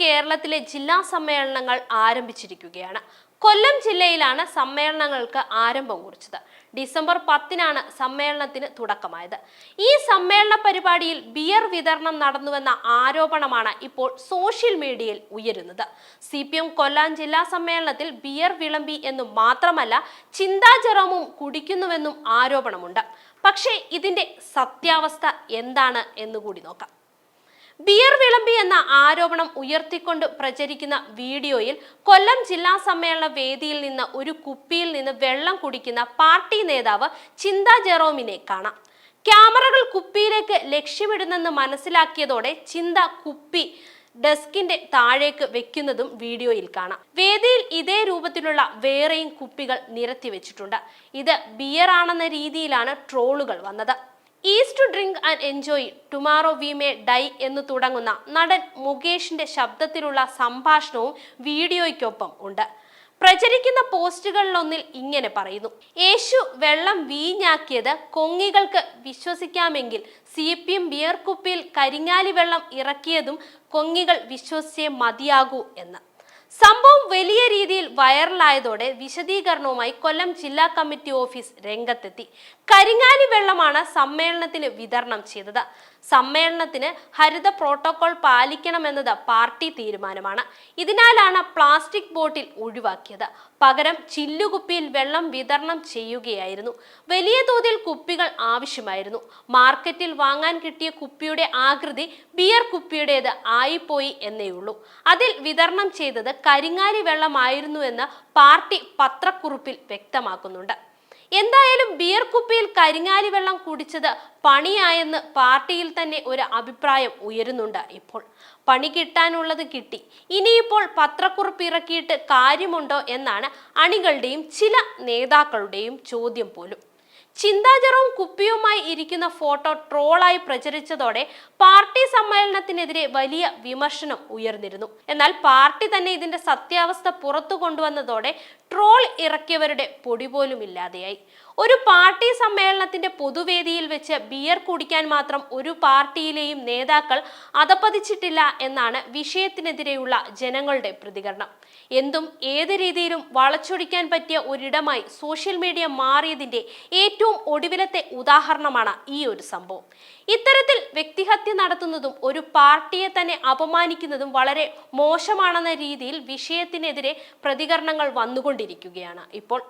കേരളത്തിലെ ജില്ലാ സമ്മേളനങ്ങൾ ആരംഭിച്ചിരിക്കുകയാണ്. കൊല്ലം ജില്ലയിലാണ് സമ്മേളനങ്ങൾക്ക് ആരംഭം കുറിച്ചത്. ഡിസംബർ 10-നാണ് സമ്മേളനത്തിന് തുടക്കമായത്. ഈ സമ്മേളന പരിപാടിയിൽ ബിയർ വിതരണം നടന്നുവെന്ന ആരോപണമാണ് ഇപ്പോൾ സോഷ്യൽ മീഡിയയിൽ ഉയരുന്നത്. CPM കൊല്ലം ജില്ലാ സമ്മേളനത്തിൽ ബിയർ വിളമ്പി എന്നു മാത്രമല്ല, ചിന്താ ജെറോമും കുടിക്കുന്നുവെന്നും ആരോപണമുണ്ട്. പക്ഷേ ഇതിന്റെ സത്യാവസ്ഥ എന്താണ് എന്നുകൂടി നോക്കാം. ബിയർ വിളമ്പി എന്ന ആരോപണം ഉയർത്തിക്കൊണ്ട് പ്രചരിക്കുന്ന വീഡിയോയിൽ കൊല്ലം ജില്ലാ സമ്മേളന വേദിയിൽ നിന്ന് ഒരു കുപ്പിയിൽ നിന്ന് വെള്ളം കുടിക്കുന്ന പാർട്ടി നേതാവ് ചിന്താ ജെറോമിനെ കാണാം. ക്യാമറകൾ കുപ്പിയിലേക്ക് ലക്ഷ്യമിടുന്നെന്ന് മനസ്സിലാക്കിയതോടെ ചിന്ത കുപ്പി ഡെസ്കിന്റെ താഴേക്ക് വെക്കുന്നതും വീഡിയോയിൽ കാണാം. വേദിയിൽ ഇതേ രൂപത്തിലുള്ള വേറെയും കുപ്പികൾ നിരത്തി വെച്ചിട്ടുണ്ട്. ഇത് ബിയർ ആണെന്ന രീതിയിലാണ് ട്രോളുകൾ വന്നത്. Is to drink and enjoy, tomorrow we may die എന്ന് തുടങ്ങുന്ന നടൻ മുകേഷിന്റെ ശബ്ദത്തിലുള്ള സംഭാഷണവും വീഡിയോയ്ക്കൊപ്പം ഉണ്ട്. പ്രചരിക്കുന്ന പോസ്റ്റുകളിലൊന്നിൽ ഇങ്ങനെ പറയുന്നു: യേശു വെള്ളം വീഞ്ഞാക്കിയത് കൊങ്ങികൾക്ക് വിശ്വസിക്കാമെങ്കിൽ CPM ബിയർ കുപ്പിയിൽ കരിങ്ങാലി വെള്ളം ഇറക്കിയതും കൊങ്ങികൾ വിശ്വസിച്ചേ മതിയാകൂ എന്ന്. സംഭവം വലിയ രീതിയിൽ വൈറലായതോടെ വിശദീകരണവുമായി കൊല്ലം ജില്ലാ കമ്മിറ്റി ഓഫീസ് രംഗത്തെത്തി. കരിങ്ങാലി വെള്ളമാണ് സമ്മേളനത്തിന് വിതരണം ചെയ്തത്. സമ്മേളനത്തിന് ഹരിത പ്രോട്ടോകോൾ പാലിക്കണമെന്നത് പാർട്ടി തീരുമാനമാണ്. ഇതിനാലാണ് പ്ലാസ്റ്റിക് ബോട്ടിൽ ഒഴിവാക്കിയത്. പകരം ചില്ലുകുപ്പിയിൽ വെള്ളം വിതരണം ചെയ്യുകയായിരുന്നു. വലിയ തോതിൽ കുപ്പികൾ ആവശ്യമായിരുന്നു. മാർക്കറ്റിൽ വാങ്ങാൻ കിട്ടിയ കുപ്പിയുടെ ആകൃതി ബിയർ കുപ്പിയുടേത് ആയിപ്പോയി എന്നേയുള്ളൂ. അതിൽ വിതരണം ചെയ്തത് കരിങ്ങാലി വെള്ളമായിരുന്നുവെന്ന് പാർട്ടി പത്രക്കുറിപ്പിൽ വ്യക്തമാക്കുന്നുണ്ട്. എന്തായാലും ബിയർ കുപ്പിയിൽ കരിങ്ങാലി വെള്ളം കുടിച്ചത് പണിയായെന്ന് പാർട്ടിയിൽ തന്നെ ഒരു അഭിപ്രായം ഉയരുന്നുണ്ട്. ഇപ്പോൾ പണി കിട്ടാനുള്ളത് കിട്ടി, ഇനിയിപ്പോൾ പത്രക്കുറിപ്പ് ഇറക്കിയിട്ട് കാര്യമുണ്ടോ എന്നാണ് അണികളുടെയും ചില നേതാക്കളുടെയും ചോദ്യം പോലും. ചിന്താ ജെറോം കുപ്പിയുമായി ഇരിക്കുന്ന ഫോട്ടോ ട്രോളായി പ്രചരിച്ചതോടെ പാർട്ടി സമ്മേളനത്തിനെതിരെ വലിയ വിമർശനം ഉയർന്നിരുന്നു. എന്നാൽ പാർട്ടി തന്നെ ഇതിന്റെ സത്യാവസ്ഥ പുറത്തു കൊണ്ടുവന്നതോടെ ട്രോൾ ഇറക്കിയവരുടെ പൊടി പോലും ഇല്ലാതെയായി. ഒരു പാർട്ടി സമ്മേളനത്തിന്റെ പൊതുവേദിയിൽ വെച്ച് ബിയർ കുടിക്കാൻ മാത്രം ഒരു പാർട്ടിയിലെയും നേതാക്കൾ അധപ്പതിച്ചിട്ടില്ല എന്നാണ് വിഷയത്തിനെതിരെയുള്ള ജനങ്ങളുടെ പ്രതികരണം. എന്തും ഏത് രീതിയിലും വളച്ചൊടിക്കാൻ പറ്റിയ ഒരിടമായി സോഷ്യൽ മീഡിയ മാറിയതിന്റെ ഏറ്റവും ഒടുവിലത്തെ ഉദാഹരണമാണ് ഈ ഒരു സംഭവം. ഇത്തരത്തിൽ വ്യക്തിഹത്യ നടത്തുന്നതും ഒരു പാർട്ടിയെ തന്നെ അപമാനിക്കുന്നതും വളരെ മോശമാണെന്ന രീതിയിൽ വിഷയത്തിനെതിരെ പ്രതികരണങ്ങൾ വന്നുകൊണ്ടിരിക്കുകയാണ് ഇപ്പോൾ.